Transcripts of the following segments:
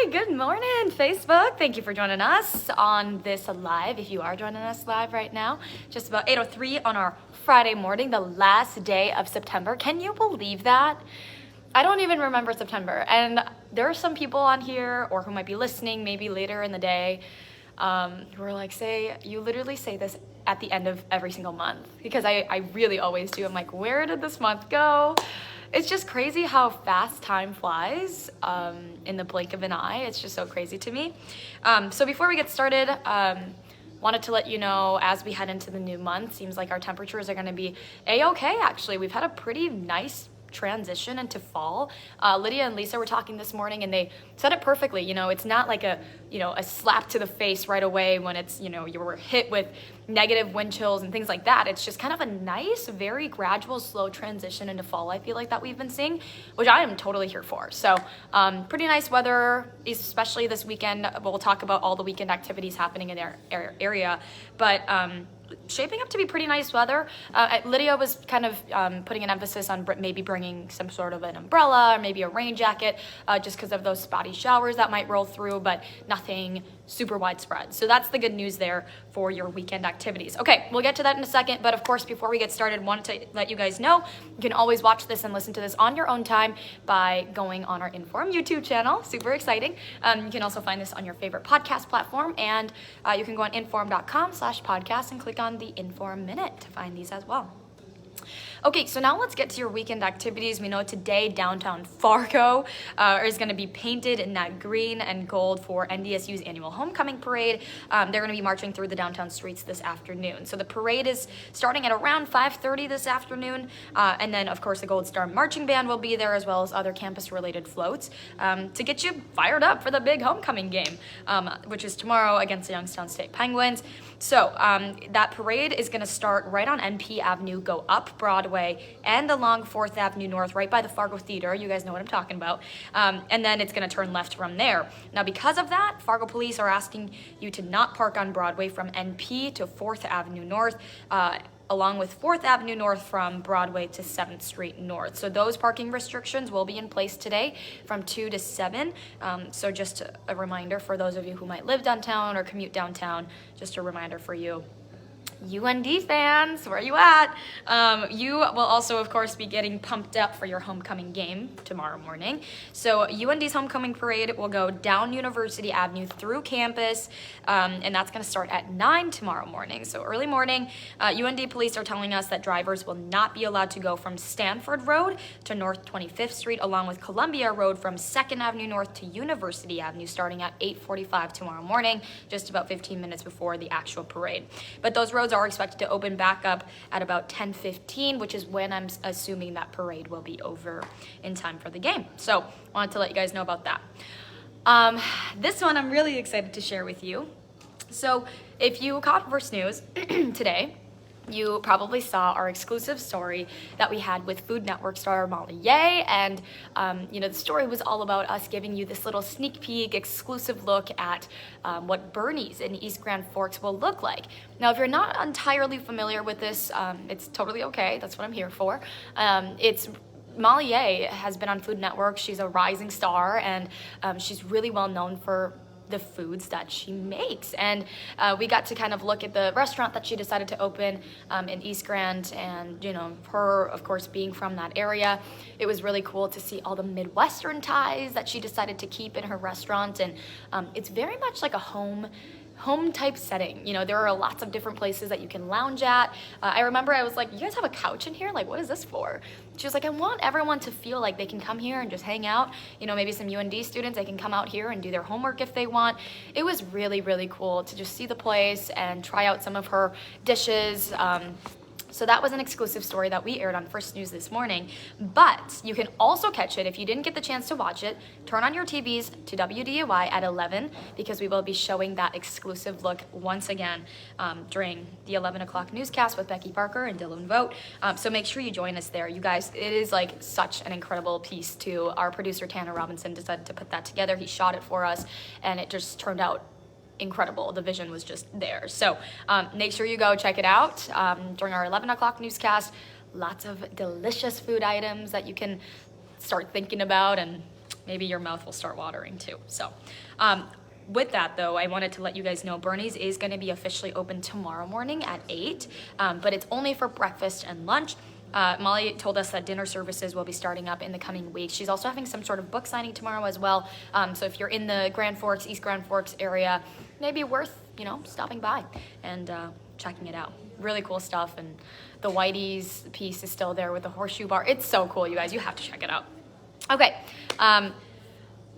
Hi, good morning, Facebook. Thank you for joining us on this live. If you are joining us live right now, just about 8:03 on our Friday morning, the last day of September. Can you believe that? I don't even remember September. And there are some people on here or who might be listening maybe later in the day who are like, you literally say this at the end of every single month, because I really always do. I'm like, where did this month go? It's just crazy how fast time flies in the blink of an eye. It's just so crazy to me. So before we get started, wanted to let you know, as we head into the new month, seems like our temperatures are going to be a-okay, actually. We've had a pretty nice transition into fall. Lydia and Lisa were talking this morning and they said it perfectly. It's not like a slap to the face right away when it's, you were hit with negative wind chills and things like that. It's just kind of a nice, very gradual, slow transition into fall, I feel like, that we've been seeing, which I am totally here for. So pretty nice weather, especially this weekend. We'll talk about all the weekend activities happening in their area, but shaping up to be pretty nice weather. Lydia was kind of putting an emphasis on maybe bringing some sort of an umbrella or maybe a rain jacket just because of those spotty showers that might roll through, but nothing super widespread. So that's the good news there for your weekend activities. Okay, we'll get to that in a second, but of course, before we get started, wanted to let you guys know you can always watch this and listen to this on your own time by going on our InForum YouTube channel. Super exciting. You can also find this on your favorite podcast platform, and you can go on inforum.com/podcast and click on the InForum Minute to find these as well. Okay, so now let's get to your weekend activities. We know today downtown Fargo is going to be painted in that green and gold for NDSU's annual homecoming parade. They're going to be marching through the downtown streets this afternoon. So the parade is starting at around 5:30 this afternoon. And then, of course, the Gold Star Marching Band will be there, as well as other campus-related floats to get you fired up for the big homecoming game, which is tomorrow against the Youngstown State Penguins. So that parade is going to start right on NP Avenue, go up Broadway, and along 4th Avenue North, right by the Fargo Theater. You guys know what I'm talking about. And then it's going to turn left from there. Now, because of that, Fargo police are asking you to not park on Broadway from NP to 4th Avenue North, along with 4th Avenue North from Broadway to 7th Street North. So those parking restrictions will be in place today from 2 to 7. So just a reminder for those of you who might live downtown or commute downtown, just a reminder for you. UND fans, where are you at? You will also, of course, be getting pumped up for your homecoming game tomorrow morning. So UND's homecoming parade will go down University Avenue through campus, and that's going to start at 9 tomorrow morning. So early morning, UND police are telling us that drivers will not be allowed to go from Stanford Road to North 25th Street, along with Columbia Road from 2nd Avenue North to University Avenue, starting at 8:45 tomorrow morning, just about 15 minutes before the actual parade. But those roads are expected to open back up at about 10:15, which is when I'm assuming that parade will be over in time for the game. So wanted to let you guys know about that. This one I'm really excited to share with you. So if you caught Verse News today, you probably saw our exclusive story that we had with Food Network star Molly Yeh, and the story was all about us giving you this little sneak peek, exclusive look at what Bernie's in East Grand Forks will look like. Now, if you're not entirely familiar with this, it's totally okay. That's what I'm here for. Molly Yeh has been on Food Network. She's a rising star, and she's really well known for the foods that she makes, and we got to kind of look at the restaurant that she decided to open in East Grand, and her, of course, being from that area, it was really cool to see all the Midwestern ties that she decided to keep in her restaurant. And it's very much like a home type setting. There are lots of different places that you can lounge at. I remember I was like, you guys have a couch in here? Like, what is this for? She was like, I want everyone to feel like they can come here and just hang out. Maybe some UND students, they can come out here and do their homework if they want. It was really, really cool to just see the place and try out some of her dishes. So that was an exclusive story that we aired on First News this morning. But you can also catch it if you didn't get the chance to watch it. Turn on your TVs to WDAY at 11, because we will be showing that exclusive look once again during the 11 o'clock newscast with Becky Parker and Dylan Vogt. So make sure you join us there. You guys, it is like such an incredible piece too. Our producer Tanner Robinson decided to put that together. He shot it for us, and it just turned out incredible. The vision was just there. So make sure you go check it out during our 11 o'clock newscast. Lots of delicious food items that you can start thinking about and maybe your mouth will start watering too. So with that though, I wanted to let you guys know Bernie's is going to be officially open tomorrow morning at 8, but it's only for breakfast and lunch. Molly told us that dinner services will be starting up in the coming weeks. She's also having some sort of book signing tomorrow as well. So if you're in the Grand Forks, East Grand Forks area, maybe worth, stopping by and checking it out. Really cool stuff. And the Whitey's piece is still there with the horseshoe bar. It's so cool, you guys. You have to check it out. Okay.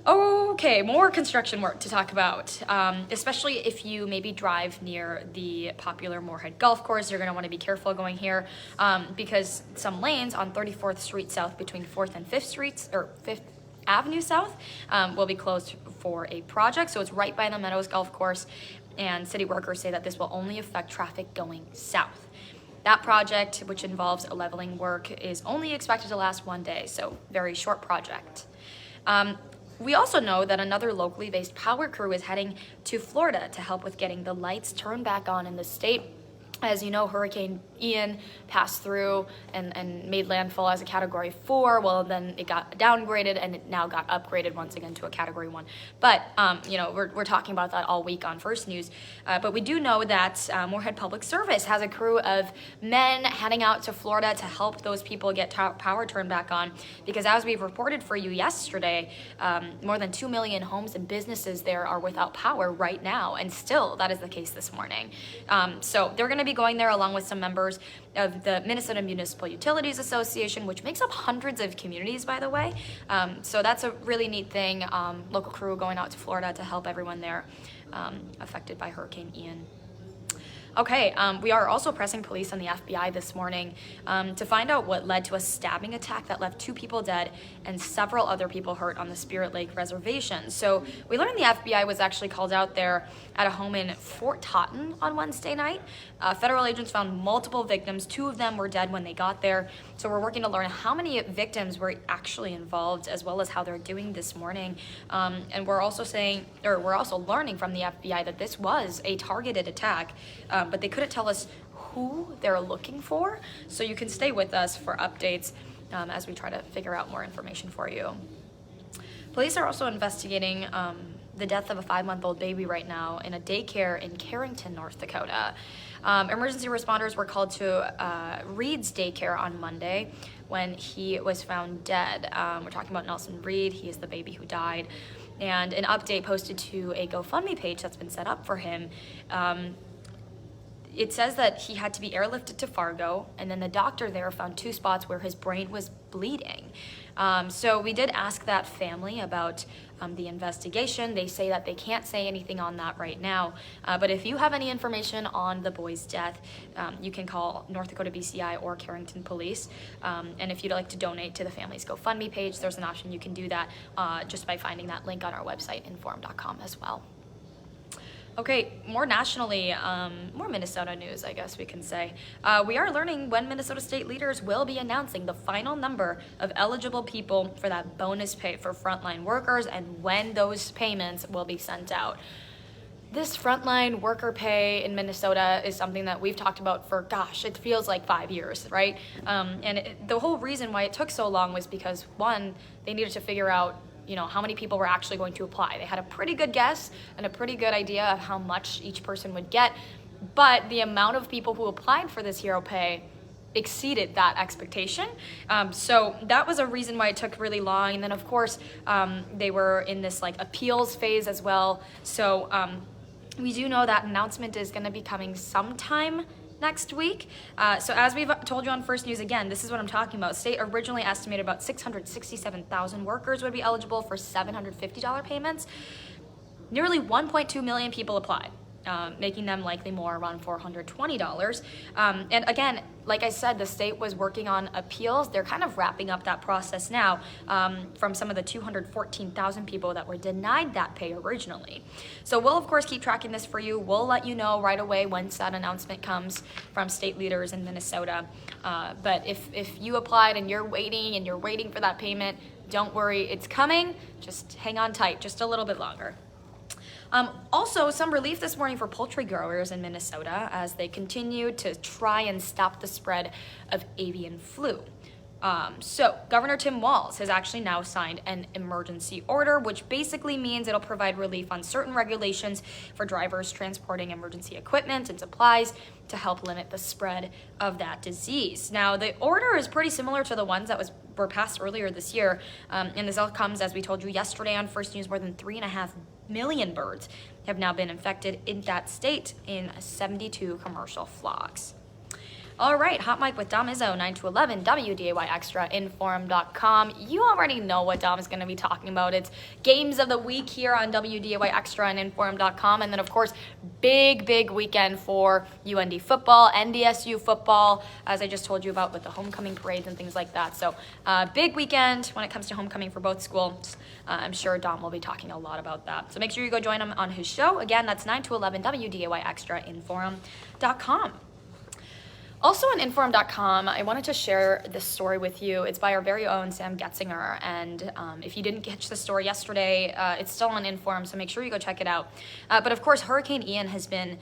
Okay, more construction work to talk about, especially if you maybe drive near the popular Moorhead Golf Course. You're going to want to be careful going here because some lanes on 34th Street South between 4th and 5th Streets, or 5th Avenue South, will be closed for a project. So it's right by the Meadows Golf Course, and city workers say that this will only affect traffic going south. That project, which involves a leveling work, is only expected to last 1 day, so very short project. We also know that another locally based power crew is heading to Florida to help with getting the lights turned back on in the state. As you know, Hurricane Ian passed through and made landfall as a Category 4. Well, then it got downgraded and it now got upgraded once again to a Category 1. But, we're talking about that all week on First News. But we do know that Moorhead Public Service has a crew of men heading out to Florida to help those people get power turned back on. Because as we've reported for you yesterday, more than 2 million homes and businesses there are without power right now. And still, that is the case this morning. So they're going to be going there along with some members of the Minnesota Municipal Utilities Association, which makes up hundreds of communities, by the way. So that's a really neat thing. Local crew going out to Florida to help everyone there affected by Hurricane Ian. Okay, we are also pressing police and the FBI this morning to find out what led to a stabbing attack that left 2 people dead and several other people hurt on the Spirit Lake Reservation. So we learned the FBI was actually called out there at a home in Fort Totten on Wednesday night. Federal agents found multiple victims. 2 of them were dead when they got there. So we're working to learn how many victims were actually involved, as well as how they're doing this morning. And we're also learning from the FBI that this was a targeted attack. But they couldn't tell us who they're looking for. So you can stay with us for updates as we try to figure out more information for you. Police are also investigating the death of a 5-month-old baby right now in a daycare in Carrington, North Dakota. Emergency responders were called to Reed's daycare on Monday when he was found dead. We're talking about Nelson Reed. He is the baby who died. And an update posted to a GoFundMe page that's been set up for him. It says that he had to be airlifted to Fargo, and then the doctor there found 2 spots where his brain was bleeding. So we did ask that family about the investigation. They say that they can't say anything on that right now. But if you have any information on the boy's death, you can call North Dakota BCI or Carrington Police. And if you'd like to donate to the family's GoFundMe page, there's an option you can do that just by finding that link on our website, InForum.com as well. Okay, more nationally, more Minnesota news, I guess we can say. We are learning when Minnesota state leaders will be announcing the final number of eligible people for that bonus pay for frontline workers and when those payments will be sent out. This frontline worker pay in Minnesota is something that we've talked about for, it feels like 5 years, right? The whole reason why it took so long was because, one, they needed to figure out how many people were actually going to apply. They had a pretty good guess and a pretty good idea of how much each person would get, but the amount of people who applied for this hero pay exceeded that expectation. So that was a reason why it took really long. And then of course, they were in this appeals phase as well. So we do know that announcement is gonna be coming sometime next week. So as we've told you on First News, again, this is what I'm talking about. State originally estimated about 667,000 workers would be eligible for $750 payments. Nearly 1.2 million people applied, making them likely more around $420. And again, like I said, the state was working on appeals. They're kind of wrapping up that process now from some of the 214,000 people that were denied that pay originally. So we'll, of course, keep tracking this for you. We'll let you know right away once that announcement comes from state leaders in Minnesota. But if you applied and you're waiting for that payment, don't worry, it's coming. Just hang on tight just a little bit longer. Also, some relief this morning for poultry growers in Minnesota as they continue to try and stop the spread of avian flu. So Governor Tim Walz has actually now signed an emergency order, which basically means it'll provide relief on certain regulations for drivers transporting emergency equipment and supplies to help limit the spread of that disease. Now, the order is pretty similar to the ones that were passed earlier this year, and this all comes, as we told you yesterday on First News, more than 3.5 million birds have now been infected in that state in 72 commercial flocks. All right, Hot Mic with Dom Izzo, 9 to 11, WDAY Extra, InForum.com. You already know what Dom is going to be talking about. It's games of the week here on WDAY Extra and InForum.com. And then, of course, big weekend for UND football, NDSU football, as I just told you about with the homecoming parades and things like that. So, big weekend when it comes to homecoming for both schools. I'm sure Dom will be talking a lot about that. So make sure you go join him on his show. Again, that's 9 to 11, WDAY Extra, InForum.com. Also on InForum.com, I wanted to share this story with you. It's by our very own Sam Getzinger, and if you didn't catch the story yesterday, it's still on InForum, so make sure you go check it out. But of course, Hurricane Ian has been,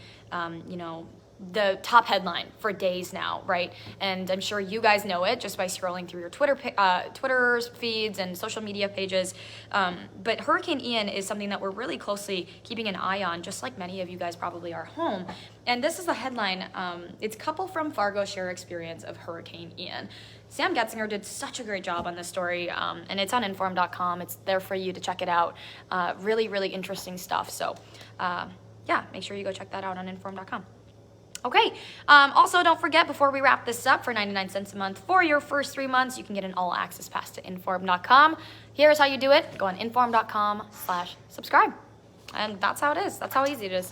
the top headline for days now, right? And I'm sure you guys know it just by scrolling through your Twitter feeds and social media pages. But Hurricane Ian is something that we're really closely keeping an eye on, just like many of you guys probably are home. And this is the headline. It's couple from Fargo share experience of Hurricane Ian. Sam Getzinger did such a great job on this story, and it's on InForum.com. It's there for you to check it out. Really interesting stuff. So, make sure you go check that out on InForum.com. Okay, also don't forget, before we wrap this up, for 99 cents a month for your first 3 months, you can get an all-access pass to InForum.com. Here's how you do it. Go on InForum.com/subscribe. And that's how it is. That's how easy it is.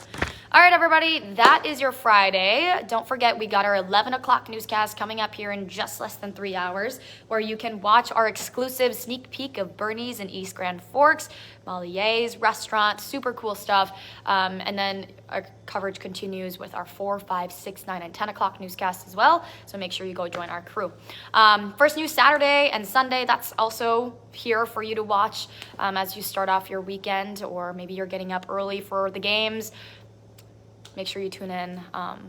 All right, everybody, that is your Friday. Don't forget, we got our 11 o'clock newscast coming up here in just less than 3 hours, where you can watch our exclusive sneak peek of Bernie's in East Grand Forks, Molly's restaurant, super cool stuff. And then our coverage continues with our 4, 5, 6, 9, and 10 o'clock newscasts as well. So make sure you go join our crew. First News Saturday and Sunday, that's also here for you to watch as you start off your weekend, or maybe you're getting up early for the games. Make sure you tune in.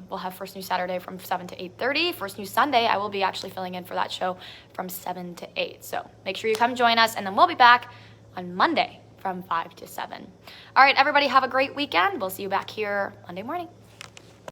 We'll have First News Saturday from 7 to 8:30. First News Sunday, I will be actually filling in for that show from 7 to 8. So make sure you come join us, and then we'll be back on Monday from 5 to 7. All right, everybody, have a great weekend. We'll see you back here Monday morning.